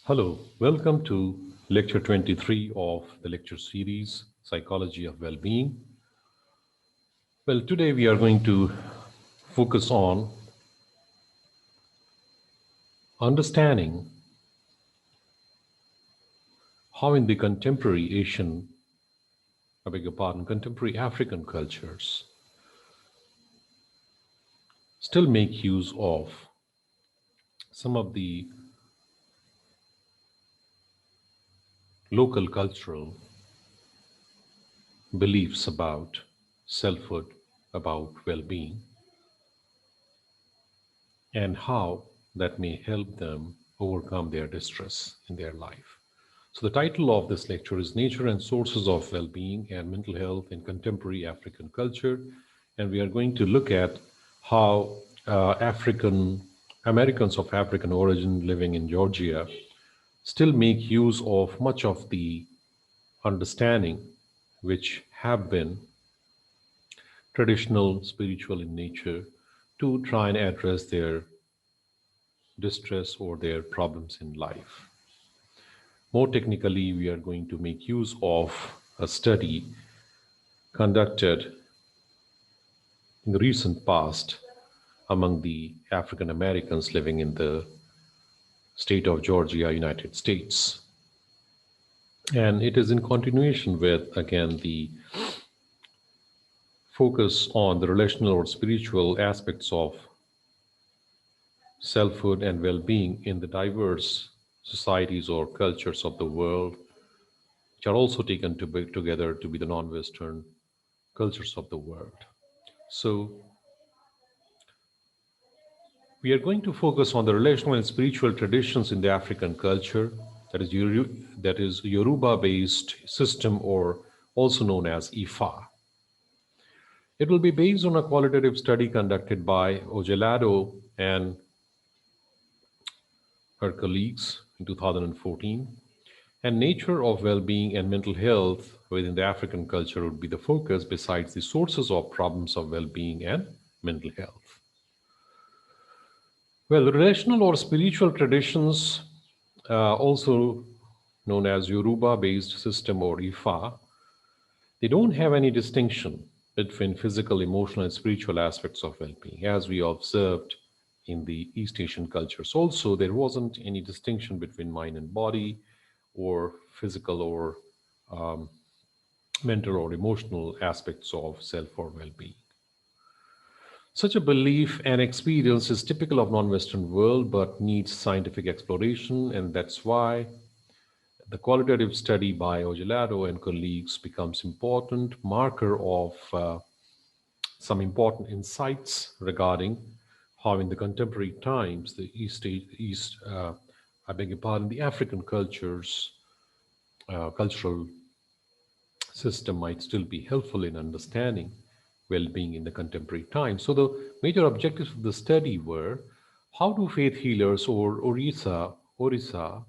Hello, welcome to lecture 23 of the lecture series Psychology of Well-being. Well, today we are going to focus on understanding how in the contemporary contemporary African cultures still make use of some of the local cultural beliefs about selfhood, about well-being, and how that may help them overcome their distress in their life. So, the title of this lecture is Nature and Sources of Well-being and Mental Health in Contemporary African Culture. And we are going to look at how African Americans of African origin living in Georgia still make use of much of the understanding which have been traditional, spiritual in nature to try and address their distress or their problems in life. More technically, we are going to make use of a study conducted in the recent past among the African Americans living in the state of Georgia, United States. And it is in continuation with, again, the focus on the relational or spiritual aspects of selfhood and well being in the diverse societies or cultures of the world, which are also taken to be together to be the non Western cultures of the world. So, we are going to focus on the relational and spiritual traditions in the African culture, that is Yoruba-based system, or also known as Ifa. It will be based on a qualitative study conducted by Ojelado and her colleagues in 2014. And nature of well-being and mental health within the African culture would be the focus, besides the sources of problems of well-being and mental health. Well, relational or spiritual traditions, also known as Yoruba-based system or Ifa, they don't have any distinction between physical, emotional, and spiritual aspects of well-being, as we observed in the East Asian cultures. Also, there wasn't any distinction between mind and body, or physical or mental or emotional aspects of self or well-being. Such a belief and experience is typical of non-Western world but needs scientific exploration, and that's why the qualitative study by Ojelado and colleagues becomes important marker of some important insights regarding how in the contemporary times the I beg your pardon, the African cultural system might still be helpful in understanding well-being in the contemporary times. So the major objectives of the study were how do faith healers or Orisa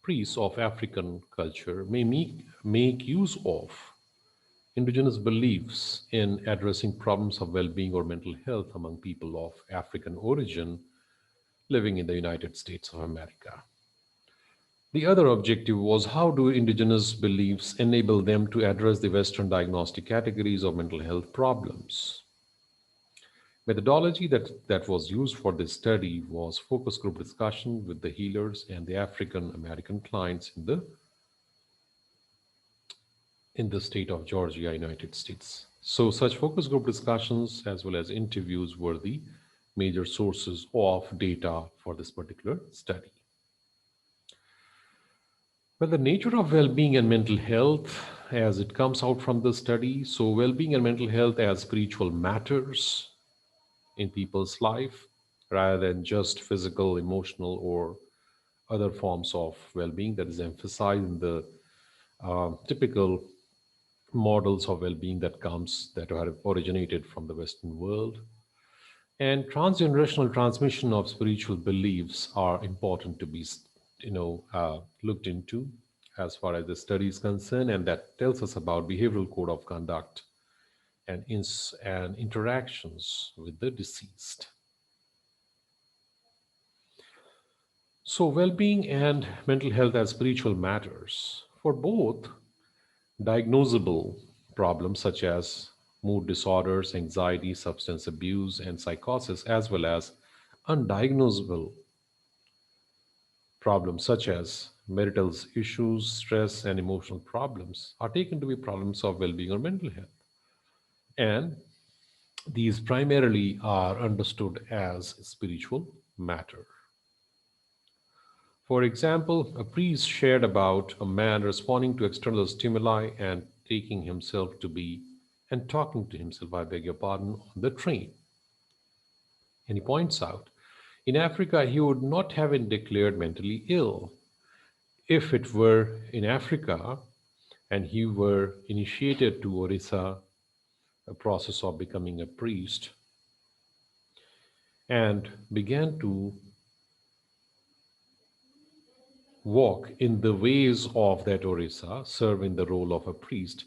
priests of African culture may make use of indigenous beliefs in addressing problems of well-being or mental health among people of African origin living in the United States of America. The other objective was how do indigenous beliefs enable them to address the Western diagnostic categories of mental health problems. Methodology that was used for this study was focus group discussion with the healers and the African American clients in the state of Georgia, United States. So such focus group discussions as well as interviews were the major sources of data for this particular study. Well, the nature of well-being and mental health as it comes out from the study. So well-being and mental health as spiritual matters in people's life rather than just physical, emotional, or other forms of well-being that is emphasized in the typical models of well-being that are originated from the Western world. And transgenerational transmission of spiritual beliefs are important to be, looked into as far as the study is concerned, and that tells us about behavioral code of conduct and interactions with the deceased. So, well being and mental health as spiritual matters. For both, diagnosable problems such as mood disorders, anxiety, substance abuse, and psychosis, as well as undiagnosable problems such as marital issues, stress, and emotional problems, are taken to be problems of well being or mental health. And these primarily are understood as spiritual matter. For example, a priest shared about a man responding to external stimuli and taking himself to be and talking to himself, I beg your pardon, on the train. And he points out, in Africa, he would not have been declared mentally ill. If it were in Africa and he were initiated to Orissa, a process of becoming a priest, and began to walk in the ways of that Orissa, serving the role of a priest,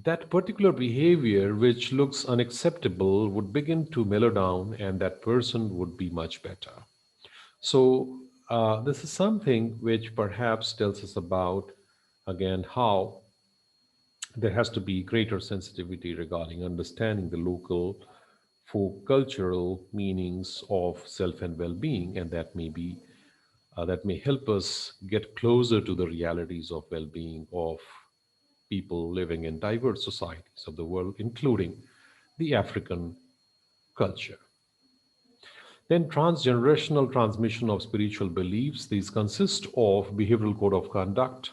that particular behavior which looks unacceptable would begin to mellow down and that person would be much better. So, this is something which perhaps tells us about, again, how there has to be greater sensitivity regarding understanding the local folk cultural meanings of self and well-being, and that may help us get closer to the realities of well-being of people living in diverse societies of the world, including the African culture. Then transgenerational transmission of spiritual beliefs. These consist of behavioral code of conduct.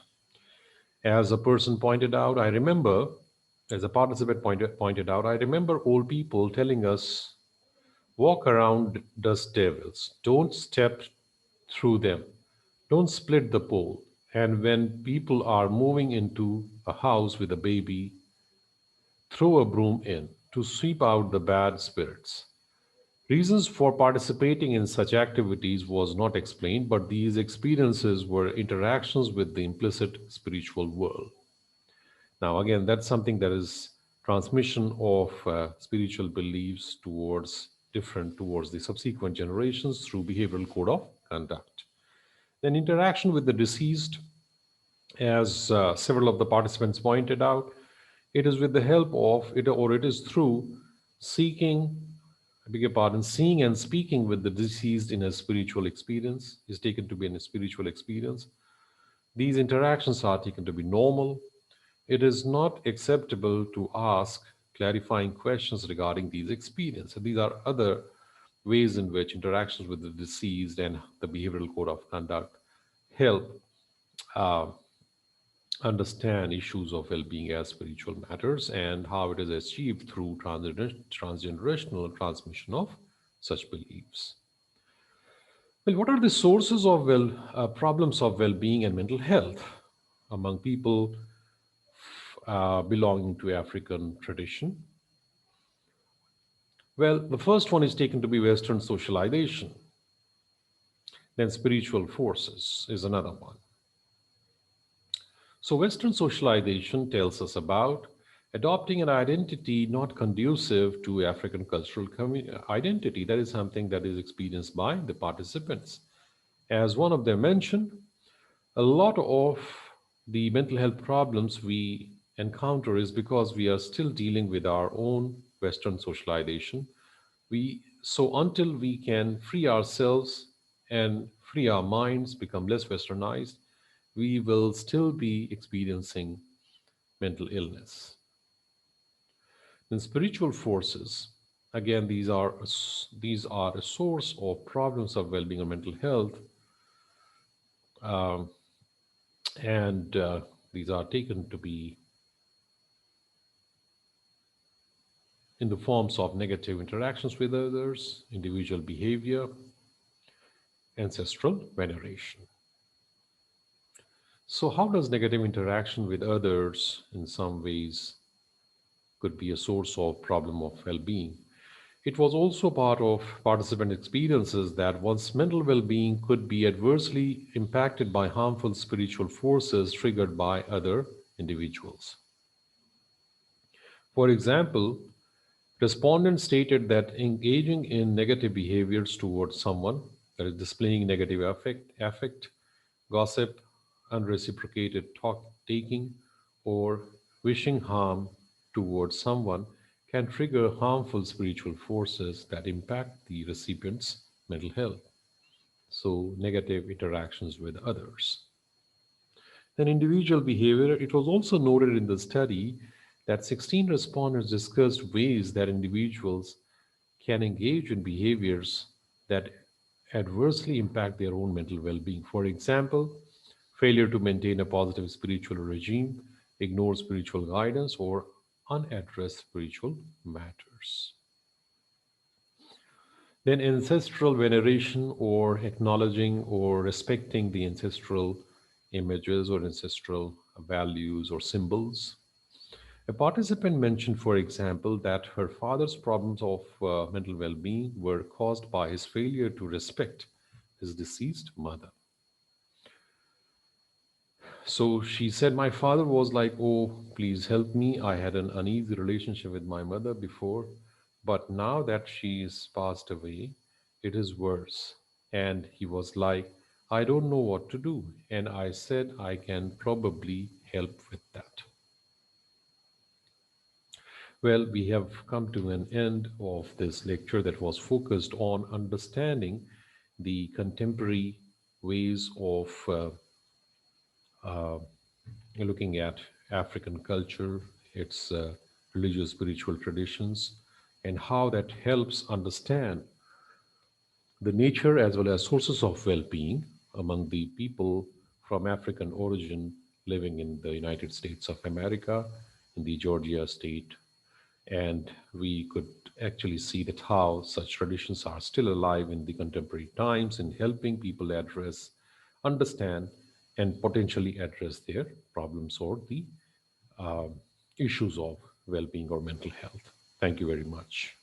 As a person pointed out, I remember, as a participant pointed out, I remember old people telling us, walk around dust devils, don't step through them, don't split the pole. And when people are moving into a house with a baby, throw a broom in to sweep out the bad spirits. Reasons for participating in such activities was not explained, but these experiences were interactions with the implicit spiritual world. Now, again, that's something that is transmission of spiritual beliefs towards the subsequent generations through behavioral code of conduct. Then interaction with the deceased, as several of the participants pointed out, it is with the help of it, or it is through seeking, I beg your pardon, seeing and speaking with the deceased in a spiritual experience, is taken to be in a spiritual experience. These interactions are taken to be normal. It is not acceptable to ask clarifying questions regarding these experiences. These are other ways in which interactions with the deceased and the behavioral code of conduct help uh, understand issues of well-being as spiritual matters and how it is achieved through transgenerational transmission of such beliefs. Well, what are the sources of problems of well-being and mental health among people belonging to African tradition? Well, the first one is taken to be Western socialization. Then spiritual forces is another one. So, Western socialization tells us about adopting an identity not conducive to African cultural identity. That is something that is experienced by the participants. As one of them mentioned, a lot of the mental health problems we encounter is because we are still dealing with our own Western socialization. So until we can free ourselves and free our minds, become less westernized, we will still be experiencing mental illness. Then spiritual forces, again, these are a source of problems of well-being or mental health, um, and these are taken to be in the forms of negative interactions with others, individual behavior, ancestral veneration. So, how does negative interaction with others in some ways could be a source of problem of well-being? It was also part of participant experiences that one's mental well-being could be adversely impacted by harmful spiritual forces triggered by other individuals. For example, respondents stated that engaging in negative behaviors towards someone, that is displaying negative affect, gossip, unreciprocated talk taking, or wishing harm towards someone can trigger harmful spiritual forces that impact the recipient's mental health. So, negative interactions with others. Then, individual behavior. It was also noted in the study that 16 respondents discussed ways that individuals can engage in behaviors that adversely impact their own mental well being. For example, failure to maintain a positive spiritual regime, ignore spiritual guidance, or unaddressed spiritual matters. Then, ancestral veneration or acknowledging or respecting the ancestral images or ancestral values or symbols. A participant mentioned, for example, that her father's problems of mental well being were caused by his failure to respect his deceased mother. So she said, my father was like, oh, please help me. I had an uneasy relationship with my mother before, but now that she's passed away, it is worse. And he was like, I don't know what to do. And I said, I can probably help with that. Well, we have come to an end of this lecture that was focused on understanding the contemporary ways of looking at African culture, its religious spiritual traditions, and how that helps understand the nature as well as sources of well being among the people from African origin living in the United States of America, in the Georgia state. And we could actually see that how such traditions are still alive in the contemporary times in helping people address, understand, and potentially address their problems or the issues of well being or mental health. Thank you very much.